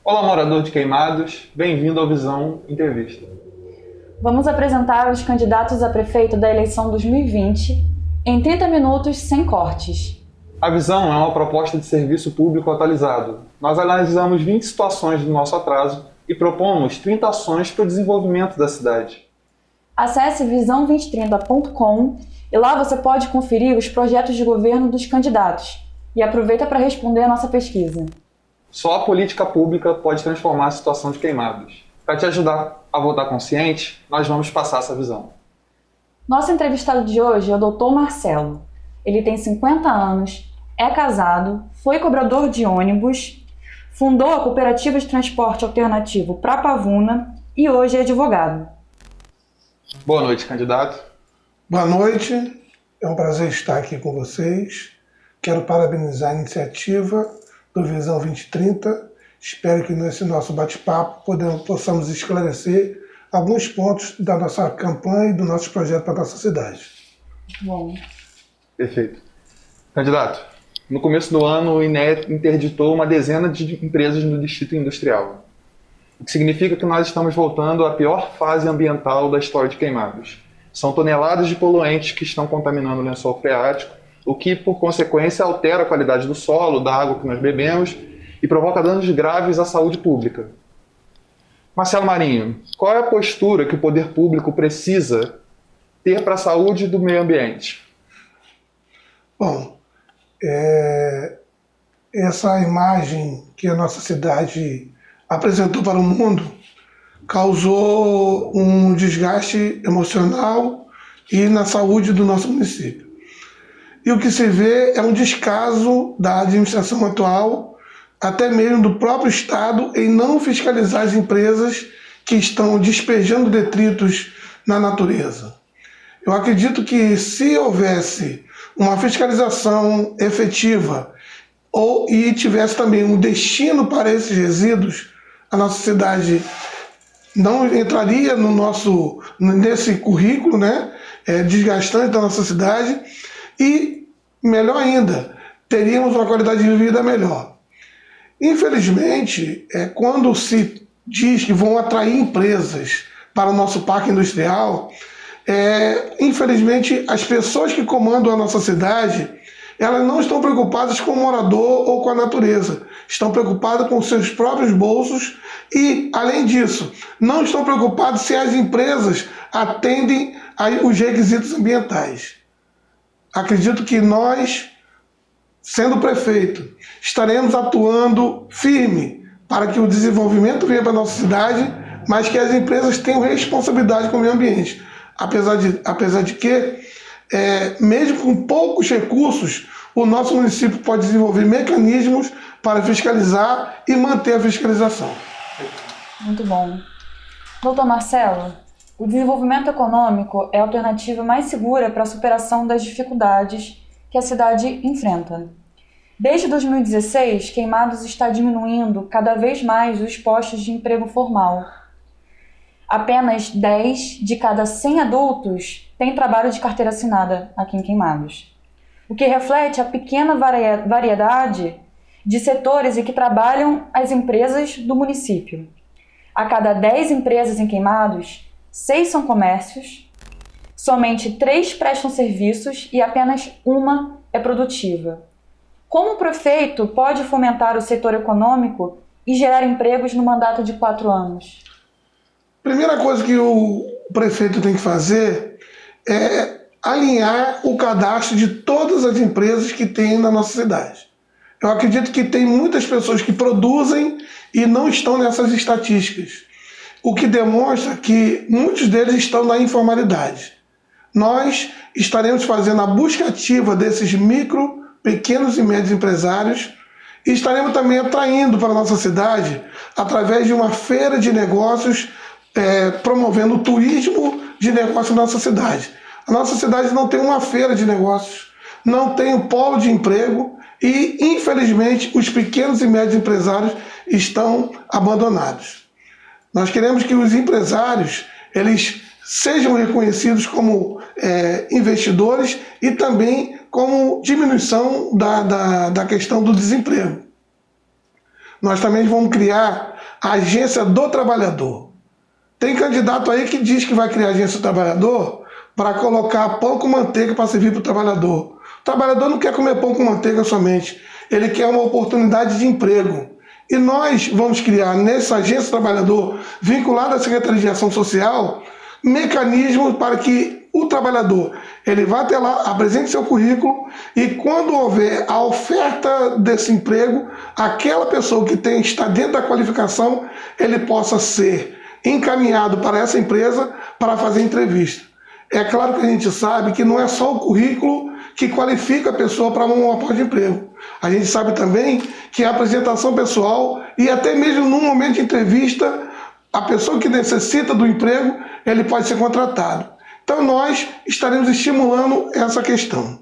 Olá, morador de Queimados, bem-vindo ao Visão Entrevista. Vamos apresentar os candidatos a prefeito da eleição 2020 em 30 minutos sem cortes. A Visão é uma proposta de serviço público atualizado. Nós analisamos 20 situações do nosso atraso e propomos 30 ações para o desenvolvimento da cidade. Acesse visão2030.com e lá você pode conferir os projetos de governo dos candidatos. E aproveita para responder a nossa pesquisa. Só a política pública pode transformar a situação de Queimados. Para te ajudar a votar consciente, nós vamos passar essa visão. Nosso entrevistado de hoje é o Dr. Marcelo. Ele tem 50 anos, é casado, foi cobrador de ônibus, fundou a Cooperativa de Transporte Alternativo Prapavuna e hoje é advogado. Boa noite, candidato. Boa noite, é um prazer estar aqui com vocês. Quero parabenizar a iniciativa do Visão 2030. Espero que nesse nosso bate-papo possamos esclarecer alguns pontos da nossa campanha e do nosso projeto para a nossa cidade. Bom. Perfeito. Candidato, no começo do ano o INE interditou uma dezena de empresas no Distrito Industrial, o que significa que nós estamos voltando à pior fase ambiental da história de Queimados. São toneladas de poluentes que estão contaminando o lençol freático, o que, por consequência, altera a qualidade do solo, da água que nós bebemos e provoca danos graves à saúde pública. Marcelo Marinho, qual é a postura que o poder público precisa ter para a saúde do meio ambiente? Bom, essa imagem que a nossa cidade apresentou para o mundo causou um desgaste emocional e na saúde do nosso município. E o que se vê é um descaso da administração atual, até mesmo do próprio Estado, em não fiscalizar as empresas que estão despejando detritos na natureza. Eu acredito que se houvesse uma fiscalização efetiva e tivesse também um destino para esses resíduos, a nossa cidade não entraria nesse currículo, né, desgastante da nossa cidade. E, melhor ainda, teríamos uma qualidade de vida melhor. Infelizmente, quando se diz que vão atrair empresas para o nosso parque industrial, infelizmente, as pessoas que comandam a nossa cidade, elas não estão preocupadas com o morador ou com a natureza. Estão preocupadas com seus próprios bolsos e, além disso, não estão preocupadas se as empresas atendem os requisitos ambientais. Acredito que nós, sendo prefeito, estaremos atuando firme para que o desenvolvimento venha para a nossa cidade, mas que as empresas tenham responsabilidade com o meio ambiente. Apesar de que, mesmo com poucos recursos, o nosso município pode desenvolver mecanismos para fiscalizar e manter a fiscalização. Muito bom. Doutor Marcelo, o desenvolvimento econômico é a alternativa mais segura para a superação das dificuldades que a cidade enfrenta. Desde 2016, Queimados está diminuindo cada vez mais os postos de emprego formal. Apenas 10 de cada 100 adultos têm trabalho de carteira assinada aqui em Queimados, o que reflete a pequena variedade de setores em que trabalham as empresas do município. A cada 10 empresas em Queimados, 6 são comércios, somente 3 prestam serviços e apenas uma é produtiva. Como o prefeito pode fomentar o setor econômico e gerar empregos no mandato de 4 anos? Primeira coisa que o prefeito tem que fazer é alinhar o cadastro de todas as empresas que tem na nossa cidade. Eu acredito que tem muitas pessoas que produzem e não estão nessas estatísticas, o que demonstra que muitos deles estão na informalidade. Nós estaremos fazendo a busca ativa desses micro, pequenos e médios empresários e estaremos também atraindo para a nossa cidade através de uma feira de negócios, promovendo o turismo de negócios na nossa cidade. A nossa cidade não tem uma feira de negócios, não tem um polo de emprego e, infelizmente, os pequenos e médios empresários estão abandonados. Nós queremos que os empresários eles sejam reconhecidos como investidores e também como diminuição da questão do desemprego. nós também vamos criar a Agência do Trabalhador. Tem candidato aí que diz que vai criar a Agência do Trabalhador para colocar pão com manteiga para servir para o trabalhador. O trabalhador não quer comer pão com manteiga somente, ele quer uma oportunidade de emprego. E nós vamos criar nessa Agência do Trabalhador, vinculada à Secretaria de Ação Social, mecanismos para que o trabalhador ele vá até lá, apresente seu currículo e quando houver a oferta desse emprego, aquela pessoa que está dentro da qualificação, ele possa ser encaminhado para essa empresa para fazer entrevista. É claro que a gente sabe que não é só o currículo que qualifica a pessoa para uma porta de emprego. A gente sabe também que a apresentação pessoal e até mesmo num momento de entrevista, a pessoa que necessita do emprego, ele pode ser contratado. Então nós estaremos estimulando essa questão.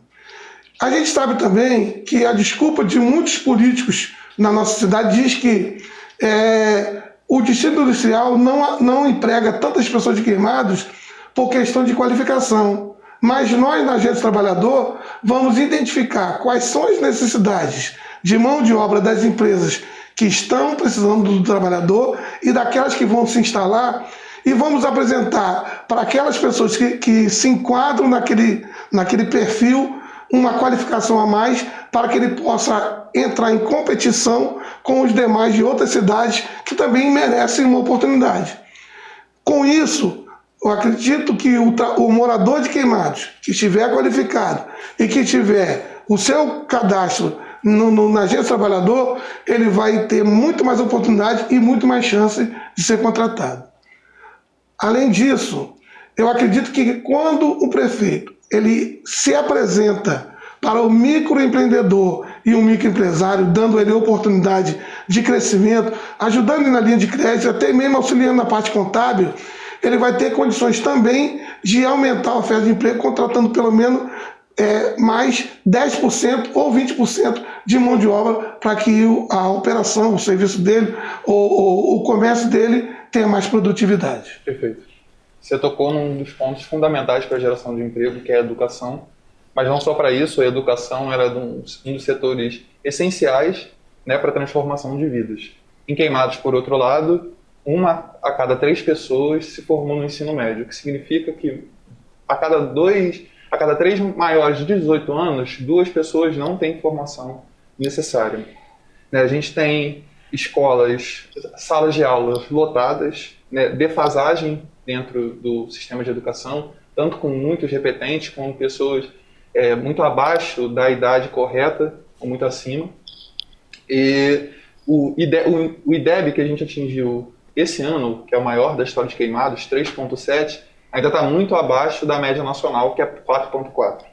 A gente sabe também que a desculpa de muitos políticos na nossa cidade diz que o distrito industrial não emprega tantas pessoas de Queimados por questão de qualificação. Mas nós, na Agência do Trabalhador, vamos identificar quais são as necessidades de mão de obra das empresas que estão precisando do trabalhador e daquelas que vão se instalar e vamos apresentar para aquelas pessoas que se enquadram naquele perfil uma qualificação a mais para que ele possa entrar em competição com os demais de outras cidades que também merecem uma oportunidade. Com isso, eu acredito que o morador de Queimados, que estiver qualificado e que tiver o seu cadastro na Agência do Trabalhador, ele vai ter muito mais oportunidade e muito mais chance de ser contratado. Além disso, eu acredito que quando o prefeito ele se apresenta para o microempreendedor e o microempresário, dando ele oportunidade de crescimento, ajudando ele na linha de crédito, até mesmo auxiliando na parte contábil, ele vai ter condições também de aumentar a oferta de emprego, contratando pelo menos mais 10% ou 20% de mão de obra para que a operação, o serviço dele, ou o comércio dele tenha mais produtividade. Perfeito. Você tocou num dos pontos fundamentais para a geração de emprego, que é a educação. Mas não só para isso, a educação era um dos setores essenciais, né, para a transformação de vidas. Em Queimados, por outro lado, 1 a cada 3 pessoas se formou no ensino médio, o que significa que a cada 3 maiores de 18 anos, 2 pessoas não têm formação necessária. A gente tem escolas, salas de aulas lotadas, né, defasagem dentro do sistema de educação, tanto com muitos repetentes, como pessoas muito abaixo da idade correta, ou muito acima. E o IDEB que a gente atingiu esse ano, que é o maior da história de Queimados, 3,7, ainda está muito abaixo da média nacional, que é 4,4.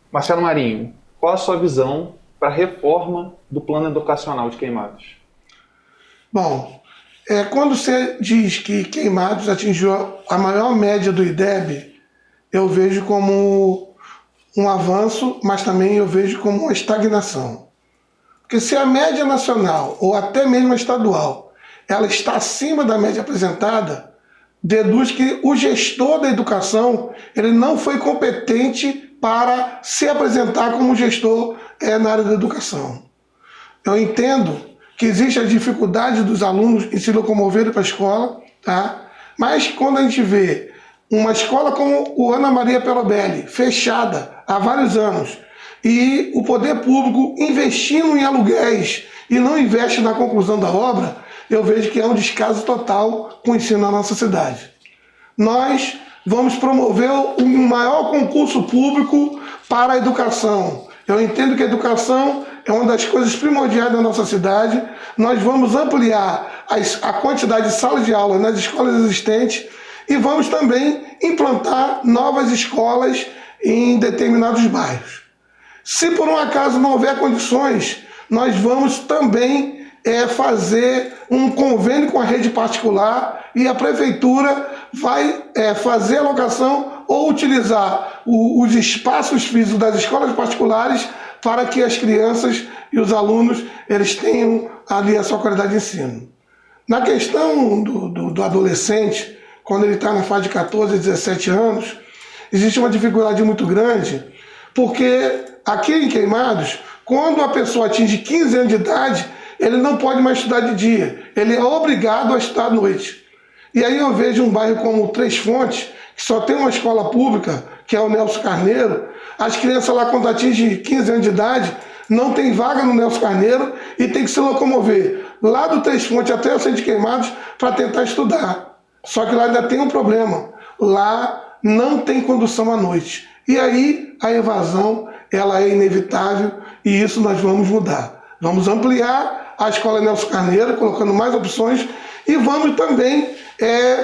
Marcelo Marinho, qual a sua visão para a reforma do plano educacional de Queimados? Bom, quando você diz que Queimados atingiu a maior média do IDEB, eu vejo como um avanço, mas também eu vejo como uma estagnação. Porque se a média nacional, ou até mesmo a estadual, ela está acima da média apresentada, deduz que o gestor da educação ele não foi competente para se apresentar como gestor na área da educação. Eu entendo que existe a dificuldade dos alunos em se locomoverem para a escola, tá? Mas quando a gente vê uma escola como o Ana Maria Perobelli, fechada há vários anos, e o poder público investindo em aluguéis e não investe na conclusão da obra, eu vejo que é um descaso total com o ensino na nossa cidade. Nós vamos promover um maior concurso público para a educação. Eu entendo que a educação é uma das coisas primordiais da nossa cidade. Nós vamos ampliar a quantidade de salas de aula nas escolas existentes e vamos também implantar novas escolas em determinados bairros. Se por um acaso não houver condições, nós vamos também fazer um convênio com a rede particular e a prefeitura vai fazer a locação ou utilizar os espaços físicos das escolas particulares para que as crianças e os alunos eles tenham ali a sua qualidade de ensino. Na questão do adolescente, quando ele está na fase de 14 a 17 anos, existe uma dificuldade muito grande, porque aqui em Queimados, quando a pessoa atinge 15 anos de idade, ele não pode mais estudar de dia, ele é obrigado a estudar à noite. E aí eu vejo um bairro como Três Fontes, que só tem uma escola pública, que é o Nelson Carneiro, as crianças lá quando atingem 15 anos de idade, não tem vaga no Nelson Carneiro e tem que se locomover lá do Três Fontes até o Centro de Queimados para tentar estudar. Só que lá ainda tem um problema, lá não tem condução à noite. E aí a evasão ela é inevitável e isso nós vamos mudar. Vamos ampliar a escola Nelson Carneiro, colocando mais opções e vamos também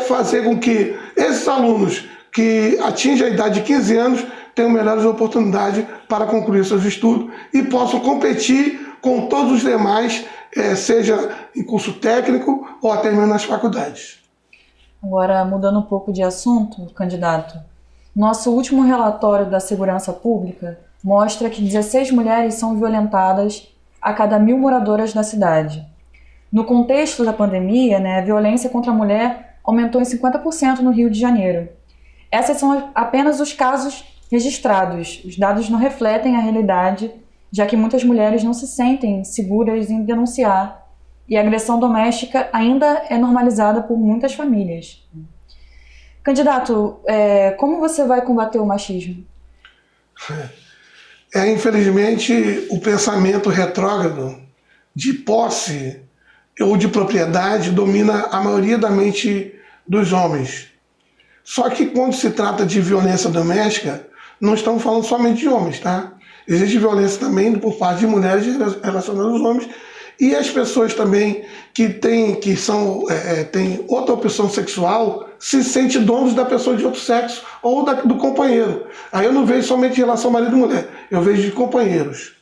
fazer com que esses alunos que atingem a idade de 15 anos tenham melhores oportunidades para concluir seus estudos e possam competir com todos os demais, seja em curso técnico ou até mesmo nas faculdades. Agora, mudando um pouco de assunto, candidato, nosso último relatório da segurança pública mostra que 16 mulheres são violentadas a cada 1.000 moradoras da cidade. No contexto da pandemia, a violência contra a mulher aumentou em 50% no Rio de Janeiro. Esses são apenas os casos registrados. Os dados não refletem a realidade, já que muitas mulheres não se sentem seguras em denunciar e a agressão doméstica ainda é normalizada por muitas famílias. Candidato, como você vai combater o machismo? Infelizmente, o pensamento retrógrado de posse ou de propriedade domina a maioria da mente dos homens. Só que quando se trata de violência doméstica, não estamos falando somente de homens, tá? Existe violência também por parte de mulheres relacionadas aos homens e as pessoas também que têm outra opção sexual se sentem donos da pessoa de outro sexo ou do companheiro. Aí eu não vejo somente de relação marido e mulher, eu vejo de companheiros.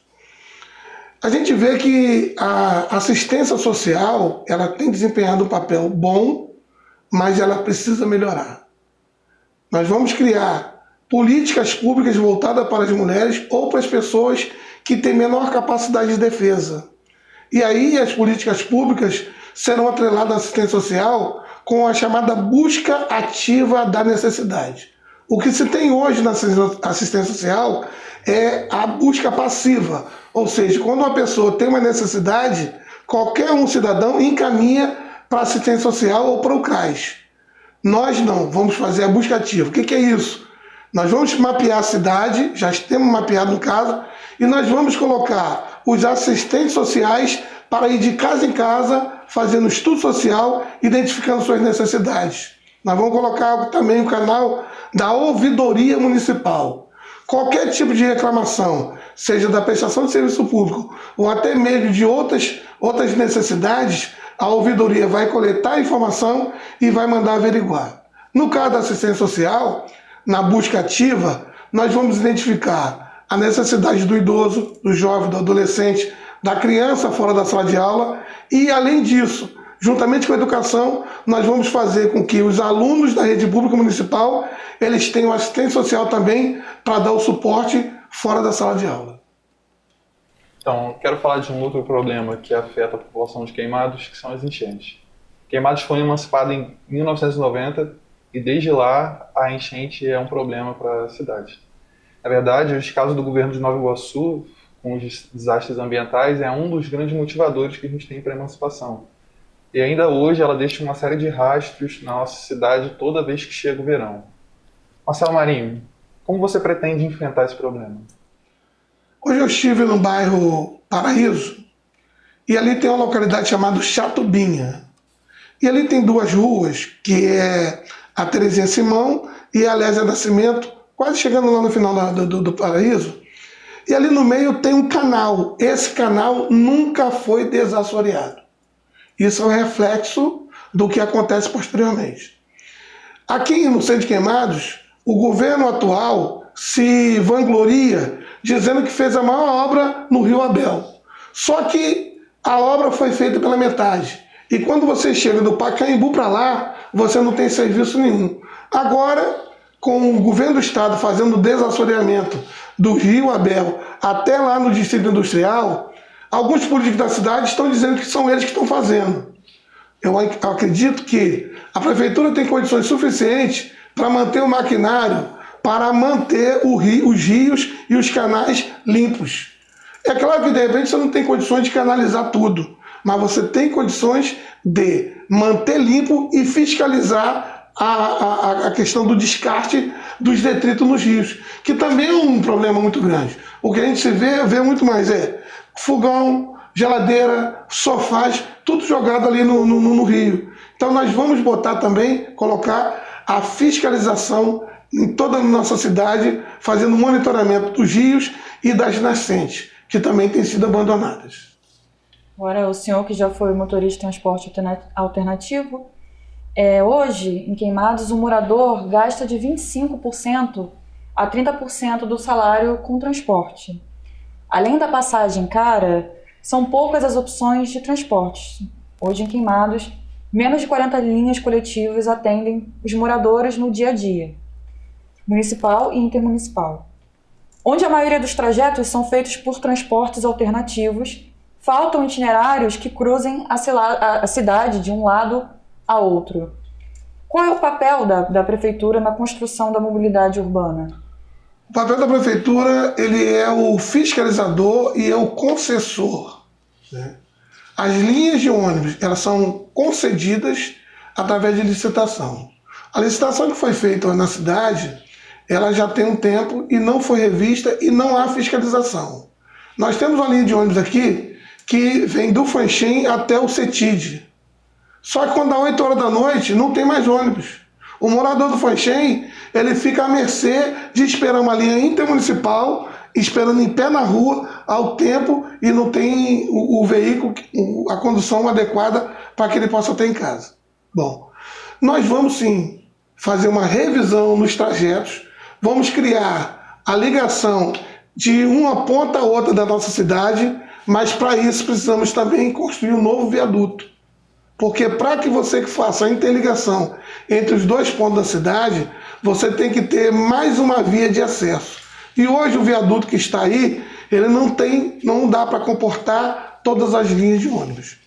A gente vê que a assistência social ela tem desempenhado um papel bom, mas ela precisa melhorar. Nós vamos criar políticas públicas voltadas para as mulheres ou para as pessoas que têm menor capacidade de defesa. E aí as políticas públicas serão atreladas à assistência social com a chamada busca ativa da necessidade. O que se tem hoje na assistência social é a busca passiva, ou seja, quando uma pessoa tem uma necessidade, qualquer cidadão encaminha para a assistência social ou para o CRAS. Nós não, vamos fazer a busca ativa. O que é isso? Nós vamos mapear a cidade, já temos mapeado no caso, e nós vamos colocar os assistentes sociais para ir de casa em casa, fazendo estudo social, identificando suas necessidades. Nós vamos colocar também o canal da ouvidoria municipal. Qualquer tipo de reclamação, seja da prestação de serviço público ou até mesmo de outras necessidades, a ouvidoria vai coletar a informação e vai mandar averiguar. No caso da assistência social, na busca ativa, nós vamos identificar a necessidade do idoso, do jovem, do adolescente, da criança fora da sala de aula e, além disso, juntamente com a educação, nós vamos fazer com que os alunos da rede pública municipal eles tenham assistente social também para dar o suporte fora da sala de aula. Então, quero falar de um outro problema que afeta a população de Queimados, que são as enchentes. Queimados foi emancipada em 1990 e desde lá a enchente é um problema para a cidade. Na verdade, os casos do governo de Nova Iguaçu, com os desastres ambientais, é um dos grandes motivadores que a gente tem para a emancipação. E ainda hoje ela deixa uma série de rastros na nossa cidade toda vez que chega o verão. Marcelo Marinho, como você pretende enfrentar esse problema? Hoje eu estive no bairro Paraíso e ali tem uma localidade chamada Chatubinha. E ali tem duas ruas, que é a Terezinha Simão e a Lésia Nascimento, quase chegando lá no final do Paraíso. E ali no meio tem um canal. Esse canal nunca foi desassoreado. Isso é um reflexo do que acontece posteriormente. Aqui no Centro de Queimados, o governo atual se vangloria dizendo que fez a maior obra no Rio Abel. Só que a obra foi feita pela metade. E quando você chega do Pacaembu para lá, você não tem serviço nenhum. Agora, com o governo do estado fazendo o desassoreamento do Rio Abel até lá no Distrito Industrial, alguns políticos da cidade estão dizendo que são eles que estão fazendo. Eu acredito que a prefeitura tem condições suficientes para manter o maquinário, para manter os rios e os canais limpos. É claro que de repente você não tem condições de canalizar tudo, mas você tem condições de manter limpo e fiscalizar a questão do descarte dos detritos nos rios, que também é um problema muito grande. O que a gente vê muito mais é fogão, geladeira, sofás, tudo jogado ali no rio. Então nós vamos botar também, colocar a fiscalização em toda a nossa cidade, fazendo monitoramento dos rios e das nascentes, que também têm sido abandonadas. Agora, o senhor que já foi motorista de transporte alternativo, hoje, em Queimados, o morador gasta de 25% a 30% do salário com transporte. Além da passagem cara, são poucas as opções de transporte. Hoje, em Queimados, menos de 40 linhas coletivas atendem os moradores no dia a dia, municipal e intermunicipal. Onde a maioria dos trajetos são feitos por transportes alternativos, faltam itinerários que cruzem a cidade de um lado a outro. Qual é o papel da Prefeitura na construção da mobilidade urbana? O papel da Prefeitura, ele é o fiscalizador e é o concessor, né? As linhas de ônibus, elas são concedidas através de licitação. A licitação que foi feita na cidade, ela já tem um tempo e não foi revista e não há fiscalização. Nós temos uma linha de ônibus aqui que vem do Fanchim até o CETID. Só que quando dá 8 horas da noite, não tem mais ônibus. O morador do Fanchim, ele fica à mercê de esperar uma linha intermunicipal, esperando em pé na rua, ao tempo, e não tem o veículo, a condução adequada para que ele possa ter em casa. Bom, nós vamos sim fazer uma revisão nos trajetos, vamos criar a ligação de uma ponta a outra da nossa cidade, mas para isso precisamos também construir um novo viaduto. Porque para que você faça a interligação entre os dois pontos da cidade, você tem que ter mais uma via de acesso. E hoje o viaduto que está aí, ele não dá para comportar todas as linhas de ônibus.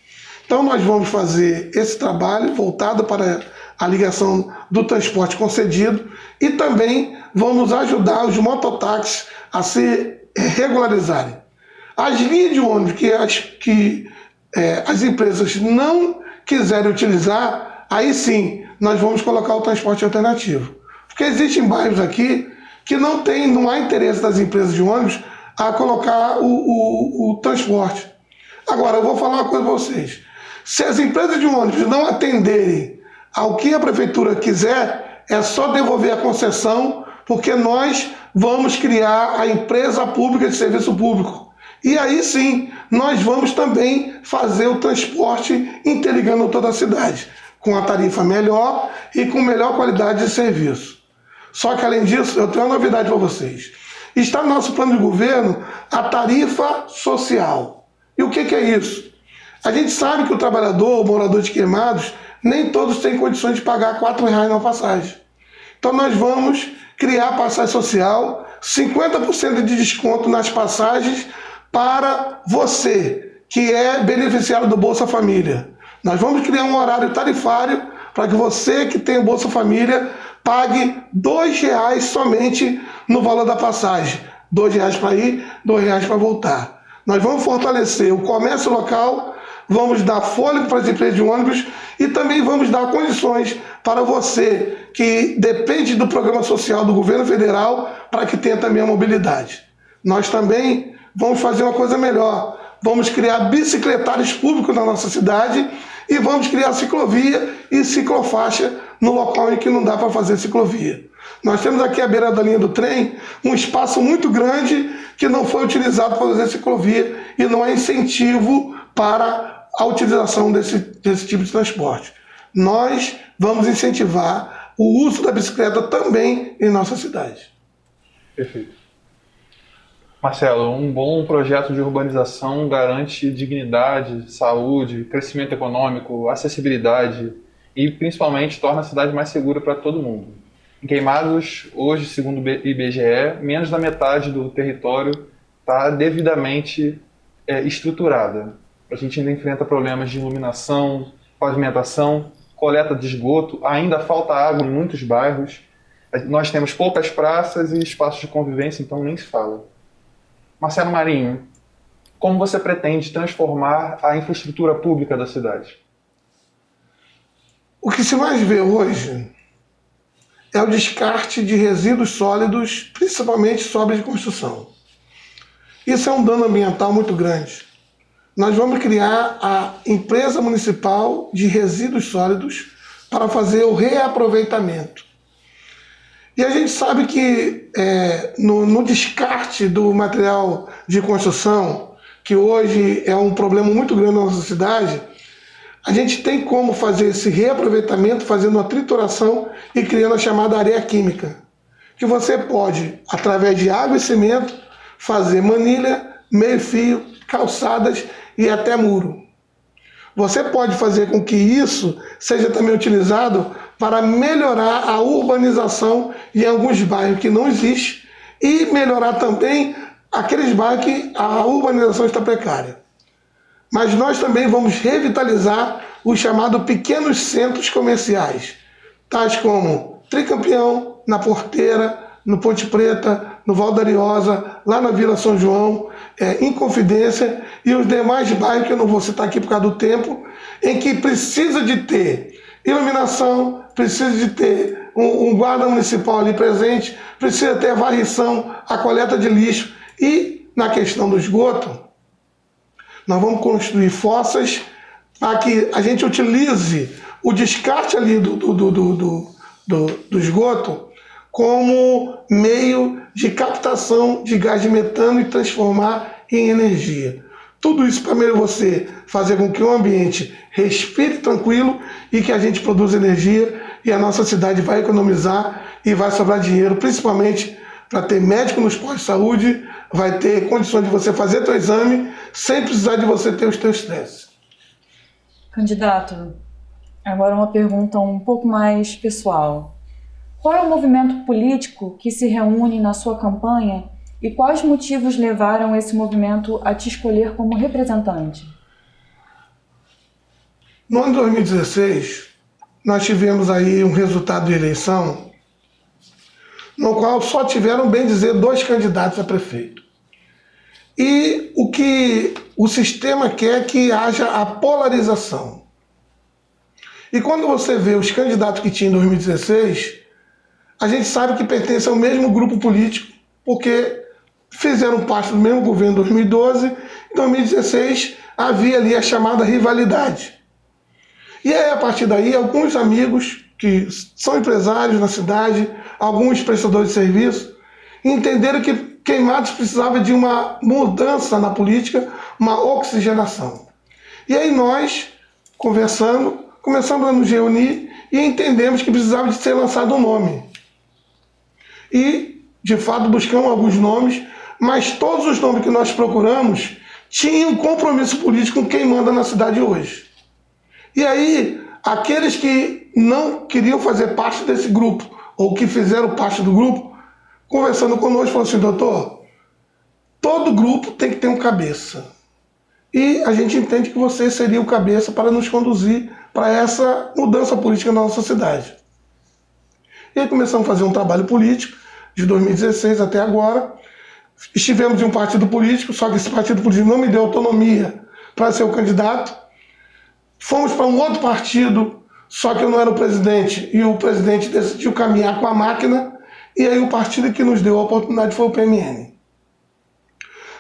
Então nós vamos fazer esse trabalho voltado para a ligação do transporte concedido e também vamos ajudar os mototáxis a se regularizarem. As linhas de ônibus que as empresas não quiserem utilizar, aí sim nós vamos colocar o transporte alternativo. Porque existem bairros aqui que não há interesse das empresas de ônibus a colocar o transporte. Agora, eu vou falar uma coisa para vocês. Se as empresas de ônibus não atenderem ao que a prefeitura quiser, é só devolver a concessão, porque nós vamos criar a empresa pública de serviço público. E aí sim, nós vamos também fazer o transporte interligando toda a cidade, com a tarifa melhor e com melhor qualidade de serviço. Só que, além disso, eu tenho uma novidade para vocês. Está no nosso plano de governo a tarifa social. E o que é isso? A gente sabe que o trabalhador, o morador de Queimados, nem todos têm condições de pagar R$4 na passagem. Então nós vamos criar a passagem social, 50% de desconto nas passagens para você, que é beneficiário do Bolsa Família. Nós vamos criar um horário tarifário para que você que tem o Bolsa Família pague R$2 somente no valor da passagem. R$2 para ir, R$2 para voltar. Nós vamos fortalecer o comércio local, vamos dar fôlego para as empresas de ônibus e também vamos dar condições para você que depende do programa social do governo federal para que tenha também a mobilidade. Nós também vamos fazer uma coisa melhor. Vamos criar bicicletários públicos na nossa cidade e vamos criar ciclovia e ciclofaixa no local em que não dá para fazer ciclovia. Nós temos aqui à beira da linha do trem um espaço muito grande que não foi utilizado para fazer ciclovia e não há incentivo para a utilização desse tipo de transporte. Nós vamos incentivar o uso da bicicleta também em nossa cidade. Perfeito. Marcelo, um bom projeto de urbanização garante dignidade, saúde, crescimento econômico, acessibilidade e, principalmente, torna a cidade mais segura para todo mundo. Em Queimados, hoje, segundo o IBGE, menos da metade do território está devidamente estruturada. A gente ainda enfrenta problemas de iluminação, pavimentação, coleta de esgoto, ainda falta água em muitos bairros. Nós temos poucas praças e espaços de convivência, então nem se fala. Marcelo Marinho, como você pretende transformar a infraestrutura pública da cidade? O que se mais vê hoje é o descarte de resíduos sólidos, principalmente sobras de construção. Isso é um dano ambiental muito grande. Nós vamos criar a empresa municipal de resíduos sólidos para fazer o reaproveitamento. E a gente sabe que no descarte do material de construção, que hoje é um problema muito grande na nossa cidade, a gente tem como fazer esse reaproveitamento fazendo uma trituração e criando a chamada areia química, que você pode, através de água e cimento, fazer manilha, meio-fio, calçadas e até muro. Você pode fazer com que isso seja também utilizado para melhorar a urbanização em alguns bairros que não existe e melhorar também aqueles bairros que a urbanização está precária. Mas nós também vamos revitalizar os chamados pequenos centros comerciais, tais como Tricampeão, na Porteira, no Ponte Preta, no Val da Ariosa, lá na Vila São João, Inconfidência e os demais bairros que eu não vou citar aqui por causa do tempo, em que precisa de ter iluminação, precisa de ter um guarda municipal ali presente, precisa ter a varrição, a coleta de lixo e, na questão do esgoto, nós vamos construir fossas para que a gente utilize o descarte ali do esgoto como meio de captação de gás de metano e transformar em energia. Tudo isso para você fazer com que o ambiente respire tranquilo e que a gente produza energia e a nossa cidade vai economizar e vai sobrar dinheiro, principalmente para ter médico nos postos de saúde, vai ter condições de você fazer seu exame sem precisar de você ter os seus testes. Candidato, agora uma pergunta um pouco mais pessoal. Qual é o movimento político que se reúne na sua campanha e quais motivos levaram esse movimento a te escolher como representante? No ano de 2016, nós tivemos aí um resultado de eleição no qual só tiveram, bem dizer, 2 candidatos a prefeito. E o que o sistema quer é que haja a polarização. E quando você vê os candidatos que tinha em 2016, a gente sabe que pertencem ao mesmo grupo político, porque fizeram parte do mesmo governo em 2012, em 2016 havia ali a chamada rivalidade. E aí, a partir daí, alguns amigos que são empresários na cidade, alguns prestadores de serviço, entenderam que Queimados precisava de uma mudança na política, uma oxigenação. E aí nós, conversando, começamos a nos reunir e entendemos que precisava de ser lançado um nome. E, de fato, buscamos alguns nomes, mas todos os nomes que nós procuramos tinham compromisso político com quem manda na cidade hoje. E aí, aqueles que não queriam fazer parte desse grupo, ou que fizeram parte do grupo, conversando conosco, falaram assim: doutor, todo grupo tem que ter um cabeça. E a gente entende que você seria o cabeça para nos conduzir para essa mudança política na nossa cidade. E aí começamos a fazer um trabalho político, de 2016 até agora. Estivemos em um partido político, só que esse partido político não me deu autonomia para ser o candidato. Fomos para um outro partido, só que eu não era o presidente, e o presidente decidiu caminhar com a máquina, e aí o partido que nos deu a oportunidade foi o PMN.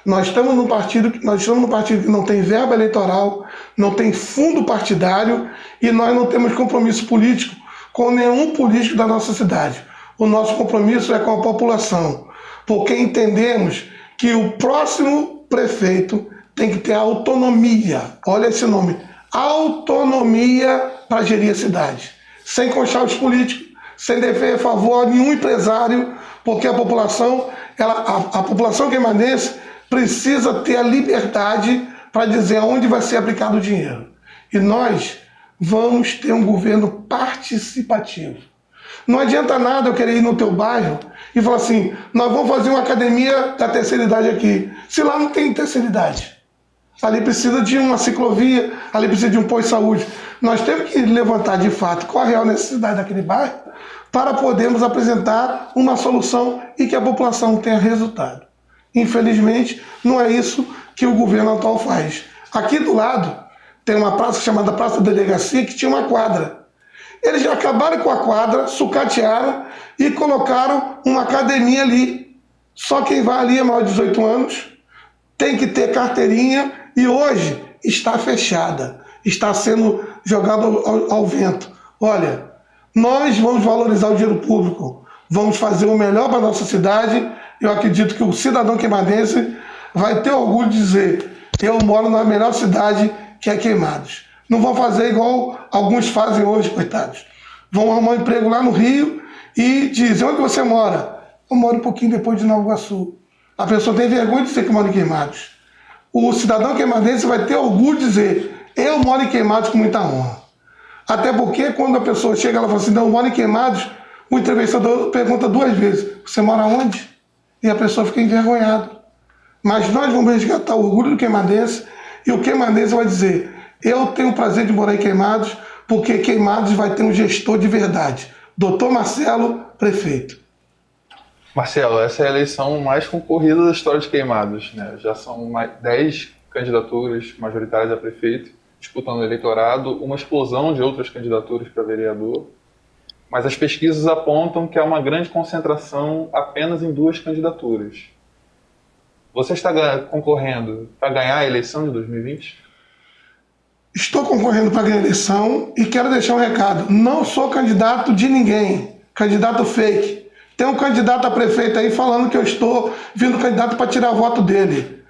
Nós estamos num partido que não tem verba eleitoral, não tem fundo partidário, e nós não temos compromisso político com nenhum político da nossa cidade. O nosso compromisso é com a população, porque entendemos que o próximo prefeito tem que ter autonomia, olha esse nome, autonomia para gerir a cidade, sem conchar os políticos, sem defender a favor de nenhum empresário, porque a população queimadense precisa ter a liberdade para dizer aonde vai ser aplicado o dinheiro. E nós vamos ter um governo participativo. Não adianta nada eu querer ir no teu bairro e falar assim: nós vamos fazer uma academia da terceira idade aqui, se lá não tem terceira idade. Ali precisa de uma ciclovia, ali precisa de um posto de saúde. Nós temos que levantar de fato qual a real necessidade daquele bairro para podermos apresentar uma solução e que a população tenha resultado. Infelizmente, não é isso que o governo atual faz. Aqui do lado tem uma praça chamada Praça da Delegacia, que tinha uma quadra. Eles já acabaram com a quadra, sucatearam e colocaram uma academia ali. Só quem vai ali é maior de 18 anos, tem que ter carteirinha e hoje está fechada, está sendo jogada ao vento. Olha, nós vamos valorizar o dinheiro público, vamos fazer o melhor para a nossa cidade. Eu acredito que o cidadão queimadense vai ter orgulho de dizer: eu moro na melhor cidade, que é Queimados. Não vão fazer igual alguns fazem hoje, coitados. Vão arrumar um emprego lá no Rio e dizem: onde você mora? Eu moro um pouquinho depois de Nova Iguaçu. A pessoa tem vergonha de dizer que mora em Queimados. O cidadão queimadense vai ter orgulho de dizer: eu moro em Queimados com muita honra. Até porque quando a pessoa chega, ela fala assim: não, eu moro em Queimados, o entrevistador pergunta 2 vezes: você mora onde? E a pessoa fica envergonhada. Mas nós vamos resgatar o orgulho do queimadense e o queimadense vai dizer: eu tenho o prazer de morar em Queimados, porque Queimados vai ter um gestor de verdade. Dr. Marcelo, prefeito. Marcelo, essa é a eleição mais concorrida da história de Queimados, né? Já são 10 candidaturas majoritárias a prefeito disputando o eleitorado, uma explosão de outras candidaturas para vereador, mas as pesquisas apontam que há uma grande concentração apenas em 2 candidaturas. Você está concorrendo para ganhar a eleição de 2020? Estou concorrendo para ganhar a eleição e quero deixar um recado: não sou candidato de ninguém, candidato fake. Tem um candidato a prefeito aí falando que eu estou vindo candidato para tirar voto dele.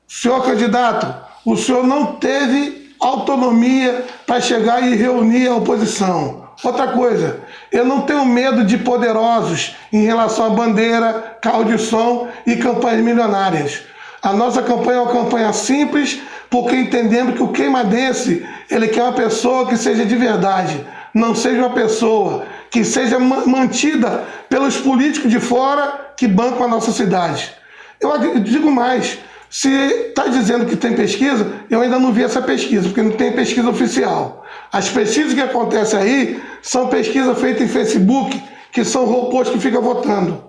Senhor candidato, o senhor não teve autonomia para chegar e reunir a oposição. Outra coisa, eu não tenho medo de poderosos em relação à bandeira, carro de som e campanhas milionárias. A nossa campanha é uma campanha simples, porque entendemos que o queimadense, ele quer uma pessoa que seja de verdade, não seja uma pessoa que seja mantida pelos políticos de fora que bancam a nossa cidade. Eu digo mais: se está dizendo que tem pesquisa, eu ainda não vi essa pesquisa, porque não tem pesquisa oficial. As pesquisas que acontecem aí são pesquisas feitas em Facebook, que são robôs que ficam votando.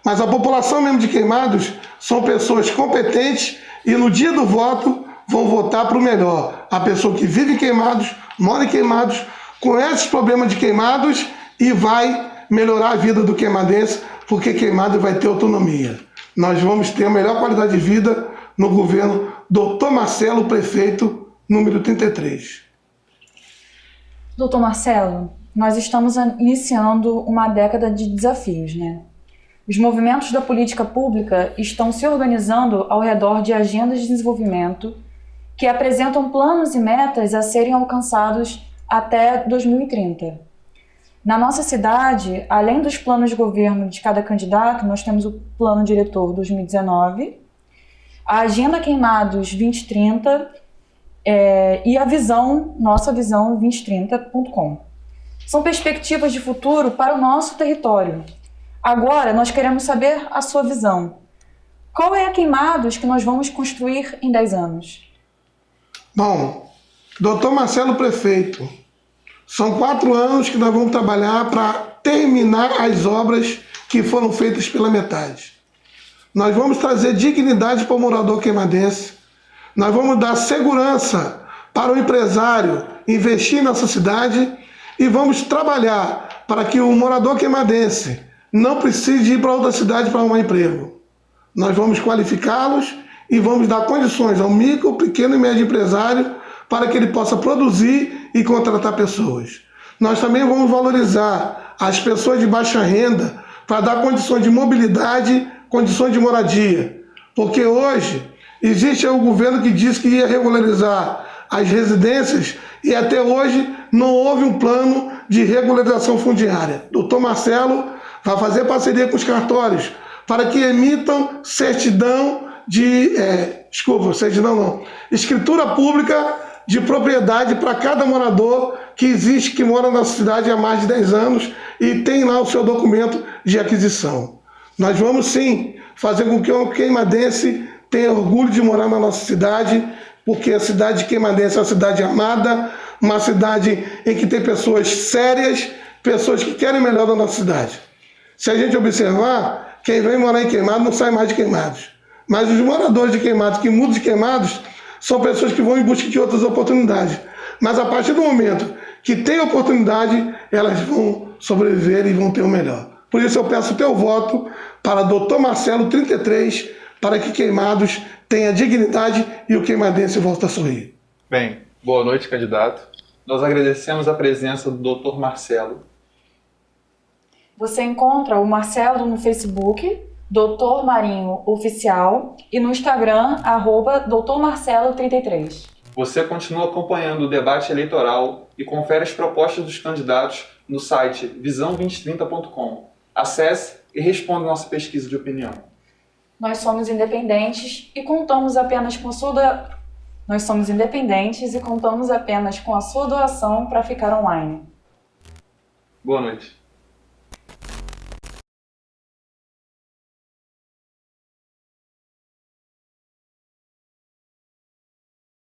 Mas a população mesmo de Queimados são pessoas competentes e no dia do voto vão votar para o melhor. A pessoa que vive em Queimados, mora em Queimados, conhece os problemas de Queimados e vai melhorar a vida do queimadense, porque Queimados vai ter autonomia. Nós vamos ter a melhor qualidade de vida no governo Dr. Marcelo, prefeito, número 33. Doutor Marcelo, nós estamos iniciando uma década de desafios, né? Os movimentos da política pública estão se organizando ao redor de agendas de desenvolvimento que apresentam planos e metas a serem alcançados até 2030. Na nossa cidade, além dos planos de governo de cada candidato, nós temos o Plano Diretor 2019, a Agenda Queimados 2030 e a nossa visão 2030.com. São perspectivas de futuro para o nosso território. Agora, nós queremos saber a sua visão. Qual é a Queimados que nós vamos construir em 10 anos? Bom, doutor Marcelo, prefeito, são 4 anos que nós vamos trabalhar para terminar as obras que foram feitas pela metade. Nós vamos trazer dignidade para o morador queimadense. Nós vamos dar segurança para o empresário investir nessa cidade e vamos trabalhar para que o morador queimadense não precise ir para outra cidade para arrumar emprego. Nós vamos qualificá-los e vamos dar condições ao micro, pequeno e médio empresário para que ele possa produzir e contratar pessoas. Nós também vamos valorizar as pessoas de baixa renda para dar condições de mobilidade, condições de moradia. Porque hoje existe o governo que disse que ia regularizar as residências e até hoje não houve um plano de regularização fundiária. Doutor Marcelo vai fazer parceria com os cartórios para que emitam escritura pública de propriedade para cada morador que mora na cidade há mais de 10 anos e tem lá o seu documento de aquisição. Nós vamos sim fazer com que o queimadense tenha orgulho de morar na nossa cidade, porque a cidade de Queimadense é uma cidade amada, uma cidade em que tem pessoas sérias, pessoas que querem melhor da nossa cidade. Se a gente observar, quem vem morar em Queimados não sai mais de Queimados. Mas os moradores de Queimados, que mudam de Queimados, são pessoas que vão em busca de outras oportunidades. Mas a partir do momento que tem oportunidade, elas vão sobreviver e vão ter o melhor. Por isso eu peço o teu voto para Dr. Marcelo 33, para que Queimados tenha dignidade e o queimadense volte a sorrir. Bem, boa noite, candidato. Nós agradecemos a presença do Dr. Marcelo. Você encontra o Marcelo no Facebook, Dr. Marinho Oficial, e no Instagram, @drmarcelo33. Você continua acompanhando o debate eleitoral e confere as propostas dos candidatos no site visão2030.com. Acesse e responda nossa pesquisa de opinião. Nós somos independentes e contamos apenas com a sua doação para ficar online. Boa noite.